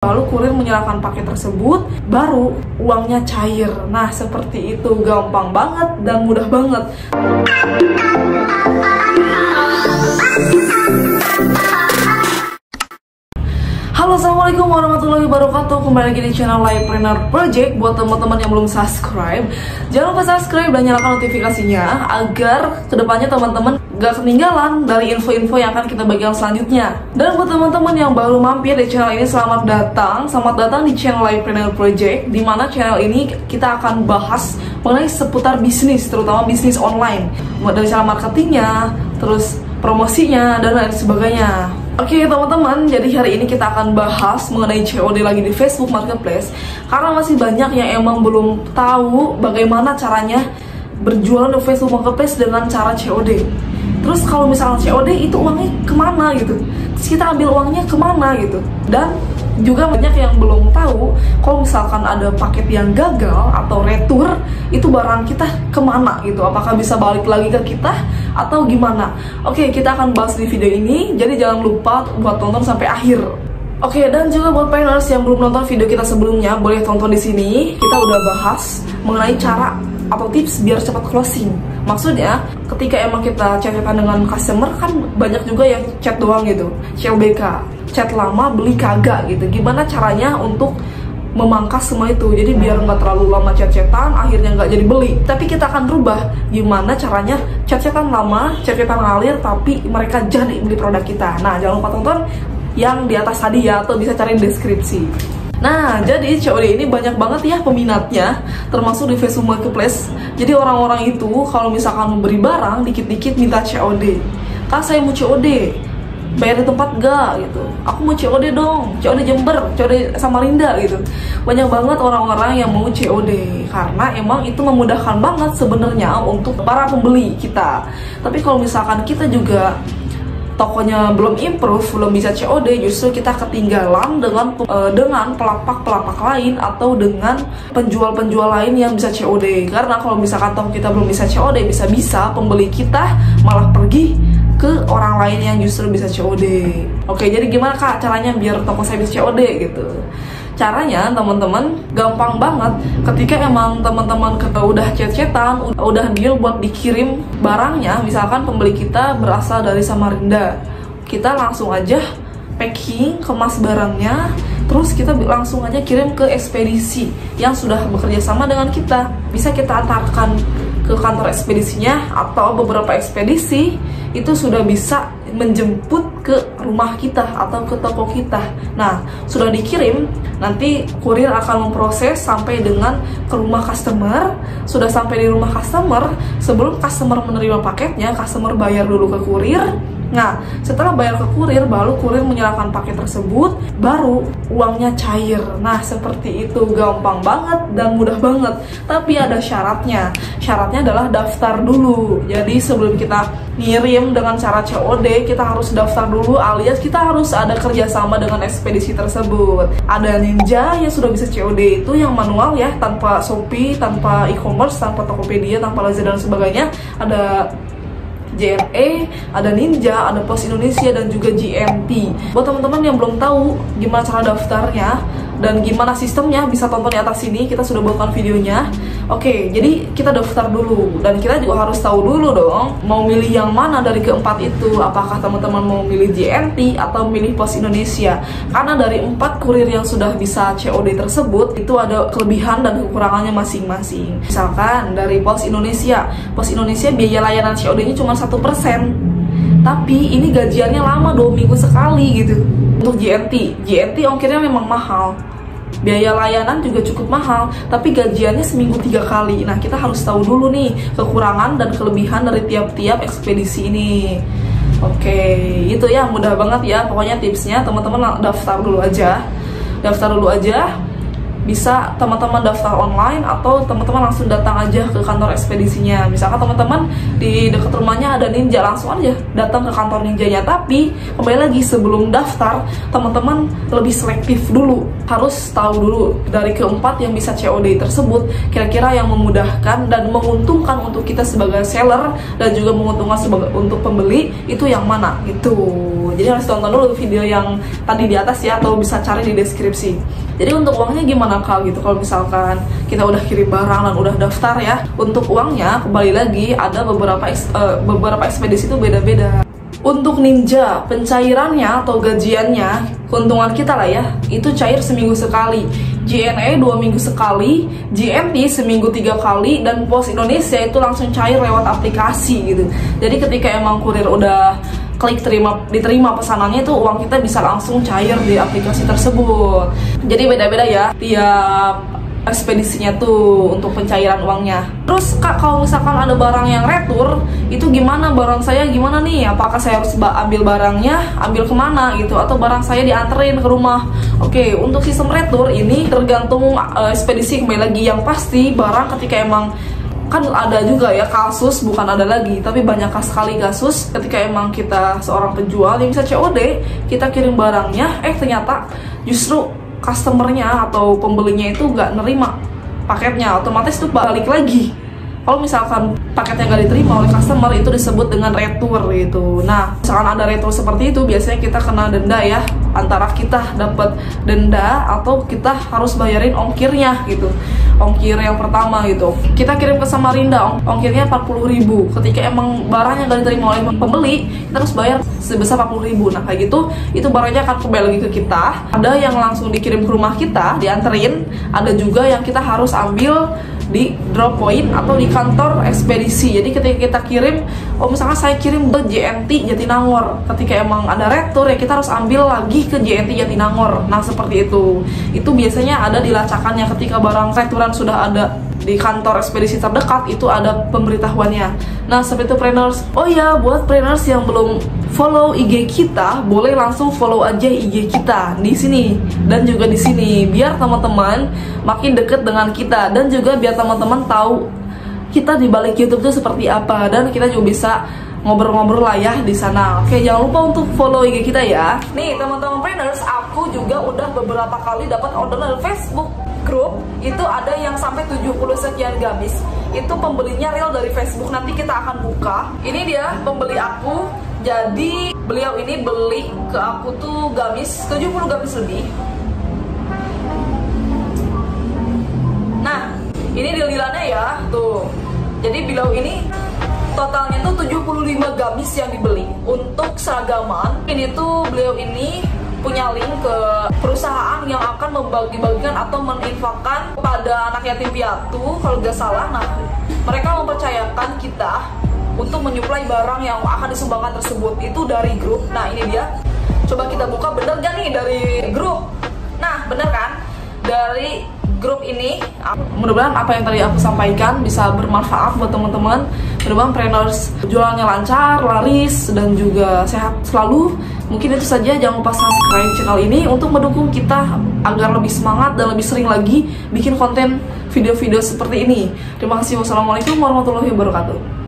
Lalu kurir menyerahkan paket tersebut, baru uangnya cair. Nah, seperti itu, gampang banget dan mudah banget. Halo, assalamualaikum warahmatullahi wabarakatuh. Kembali lagi di channel Livepreneur Project. Buat teman-teman yang belum subscribe, jangan lupa subscribe dan nyalakan notifikasinya agar kedepannya teman-teman gak ketinggalan dari info-info yang akan kita bagikan selanjutnya. Dan buat teman-teman yang baru mampir di channel ini, selamat datang di channel Livepreneur Project. Dimana channel ini kita akan bahas mengenai seputar bisnis, terutama bisnis online, dari cara marketingnya, terus promosinya, dan lain sebagainya. Oke teman-teman, jadi hari ini kita akan bahas mengenai COD lagi di Facebook Marketplace. Karena masih banyak yang emang belum tahu bagaimana caranya berjualan di Facebook Marketplace dengan cara COD. Terus kalau misalnya COD itu uangnya kemana gitu, terus kita ambil uangnya kemana gitu. Dan juga banyak yang belum tahu kalau misalkan ada paket yang gagal atau retur, itu barang kita kemana gitu, apakah bisa balik lagi ke kita atau gimana. Oke, kita akan bahas di video ini, jadi jangan lupa buat tonton sampai akhir. Oke, dan juga buat planners yang belum nonton video kita sebelumnya, boleh tonton di sini. Kita udah bahas mengenai cara atau tips biar cepat closing. Maksudnya, ketika emang kita chat-chatan dengan customer, kan banyak juga yang chat doang gitu, CLBK, chat lama beli kagak gitu. Gimana caranya untuk memangkas semua itu, jadi biar nggak terlalu lama chat-chatan, akhirnya nggak jadi beli. Tapi kita akan rubah gimana caranya chat-chatan lama, chat-chatan ngalir, tapi mereka jadi beli produk kita. Nah, jangan lupa tonton yang di atas tadi ya, atau bisa cari deskripsi. Nah, jadi COD ini banyak banget ya peminatnya, termasuk di Facebook Marketplace. Jadi orang-orang itu kalau misalkan memberi barang, dikit-dikit minta COD. Kak, saya mau COD, bayar di tempat gak gitu. Aku mau COD dong, COD Jember, COD Samarinda gitu. Banyak banget orang-orang yang mau COD karena emang itu memudahkan banget sebenarnya untuk para pembeli kita. Tapi kalau misalkan kita juga tokonya belum improve, belum bisa COD, justru kita ketinggalan dengan pelapak-pelapak lain atau dengan penjual-penjual lain yang bisa COD. Karena kalau misalkan toko kita belum bisa COD, bisa-bisa pembeli kita malah pergi ke orang lain yang justru bisa COD. Oke, jadi gimana Kak caranya biar toko saya bisa COD gitu? Caranya teman-teman gampang banget. Ketika emang teman-teman udah chat-chatan, udah deal buat dikirim barangnya, misalkan pembeli kita berasal dari Samarinda, kita langsung aja packing, kemas barangnya, terus kita langsung aja kirim ke ekspedisi yang sudah bekerja sama dengan kita. Bisa kita antarkan ke kantor ekspedisinya, atau beberapa ekspedisi itu sudah bisa menjemput ke rumah kita atau ke toko kita. Nah, sudah dikirim, nanti kurir akan memproses sampai dengan ke rumah customer. Sudah sampai di rumah customer, sebelum customer menerima paketnya, customer bayar dulu ke kurir. Nah, setelah bayar ke kurir, baru kurir menyerahkan paket tersebut, baru uangnya cair. Nah, seperti itu, gampang banget dan mudah banget. Tapi ada syaratnya. Syaratnya adalah daftar dulu. Jadi sebelum kita ngirim dengan cara COD, kita harus daftar dulu, alias kita harus ada kerjasama dengan ekspedisi tersebut. Ada Ninja yang sudah bisa COD, itu yang manual ya, tanpa Shopee, tanpa e-commerce, tanpa Tokopedia, tanpa Lazada dan sebagainya. Ada JNE, ada Ninja, ada Pos Indonesia, dan juga GMT. Buat teman-teman yang belum tahu gimana cara daftarnya dan gimana sistemnya, bisa tonton di atas sini, kita sudah buatkan videonya. Oke, jadi kita daftar dulu, dan kita juga harus tahu dulu dong mau milih yang mana dari keempat itu. Apakah teman-teman mau milih JNT atau milih Pos Indonesia? Karena dari 4 kurir yang sudah bisa COD tersebut, itu ada kelebihan dan kekurangannya masing-masing. Misalkan dari Pos Indonesia biaya layanan COD-nya cuma 1%, tapi ini gajiannya lama, 2 minggu sekali gitu. Untuk JNT ongkirnya memang mahal, biaya layanan juga cukup mahal, tapi gajiannya seminggu 3 kali. Nah, kita harus tahu dulu nih kekurangan dan kelebihan dari tiap-tiap ekspedisi ini. Oke, itu ya, mudah banget ya pokoknya tipsnya. Teman-teman daftar dulu aja. Bisa teman-teman daftar online, atau teman-teman langsung datang aja ke kantor ekspedisinya. Misalkan teman-teman di dekat rumahnya ada Ninja, langsung aja datang ke kantor Ninjanya. Tapi kembali lagi, sebelum daftar, teman-teman lebih selektif dulu. Harus tahu dulu dari keempat yang bisa COD tersebut, kira-kira yang memudahkan dan menguntungkan untuk kita sebagai seller, dan juga menguntungkan untuk pembeli, itu yang mana gitu. Jadi harus tonton dulu video yang tadi di atas ya, atau bisa cari di deskripsi. Jadi untuk uangnya gimana Kak gitu, kalau misalkan kita udah kirim barang dan udah daftar ya, untuk uangnya kembali lagi ada beberapa ekspedisi itu beda-beda. Untuk Ninja, pencairannya atau gajiannya, keuntungan kita lah ya, itu cair seminggu sekali, JNE 2 minggu sekali, JNT seminggu 3 kali, dan Pos Indonesia itu langsung cair lewat aplikasi gitu. Jadi ketika emang kurir udah klik diterima pesanannya, itu uang kita bisa langsung cair di aplikasi tersebut. Jadi beda-beda ya tiap ekspedisinya tuh untuk pencairan uangnya. Terus Kak, kalau misalkan ada barang yang retur, itu gimana, barang saya gimana nih? Apakah saya harus ambil barangnya, ambil kemana gitu, atau barang saya dianterin ke rumah? Oke, untuk sistem retur ini tergantung ekspedisi. Kembali lagi, yang pasti barang ketika emang, kan ada juga ya kasus, bukan ada lagi, tapi banyak sekali kasus ketika emang kita seorang penjual yang bisa COD, kita kirim barangnya, ternyata justru customernya atau pembelinya itu nggak nerima paketnya, otomatis itu balik lagi. Kalau misalkan paketnya nggak diterima oleh customer, itu disebut dengan retur gitu. Nah, misalkan ada retur seperti itu, biasanya kita kena denda ya, antara kita dapat denda atau kita harus bayarin ongkirnya gitu, ongkir yang pertama gitu. Kita kirim ke Samarinda, ongkirnya 40.000. Ketika emang barangnya nggak diterima oleh pembeli, kita harus bayar sebesar 40.000. Nah kayak gitu, itu barangnya akan kembali lagi ke kita. Ada yang langsung dikirim ke rumah kita, dianterin. Ada juga yang kita harus ambil di drop point atau di kantor ekspedisi. Jadi ketika kita kirim, misalkan saya kirim ke JNT Jatinangor, ketika emang ada retur ya kita harus ambil lagi ke JNT Jatinangor. Nah seperti itu. Itu biasanya ada di lacakannya, ketika barang returan sudah ada di kantor ekspedisi terdekat, itu ada pemberitahuannya. Nah seperti itu Preneurs. Oh ya, buat Preneurs yang belum follow IG kita, boleh langsung follow aja IG kita di sini dan juga di sini, biar teman-teman makin deket dengan kita, dan juga biar teman-teman tahu kita di balik YouTube itu seperti apa, dan kita juga bisa ngobrol-ngobrol lah ya di sana. Oke, jangan lupa untuk follow IG kita ya. Nih teman-teman Preneurs, aku juga udah beberapa kali dapat order dari Facebook grup, itu ada yang sampai 70 sekian gamis. Itu pembelinya real dari Facebook, nanti kita akan buka. Ini dia pembeli aku. Jadi beliau ini beli ke aku tuh gamis, 70 gamis lebih. Nah, ini deal-dealannya ya, tuh. Jadi beliau ini totalnya tuh 75 gamis yang dibeli untuk seragaman. Ini tuh beliau ini punya link ke perusahaan yang akan membagi-bagikan atau meninfakkan kepada anak yatim piatu kalau nggak salah. Nah, mereka mempercayakan kita untuk menyuplai barang yang akan disumbangkan tersebut, itu dari grup. Nah ini dia, coba kita buka, bener gak nih dari grup? Nah bener kan, dari grup ini. Mudah-mudahan apa yang tadi aku sampaikan bisa bermanfaat buat teman-teman. Mudah-mudahan Preneurs jualannya lancar, laris, dan juga sehat selalu. Mungkin itu saja, jangan lupa subscribe channel ini untuk mendukung kita agar lebih semangat dan lebih sering lagi bikin konten video-video seperti ini. Terima kasih. Wassalamualaikum warahmatullahi wabarakatuh.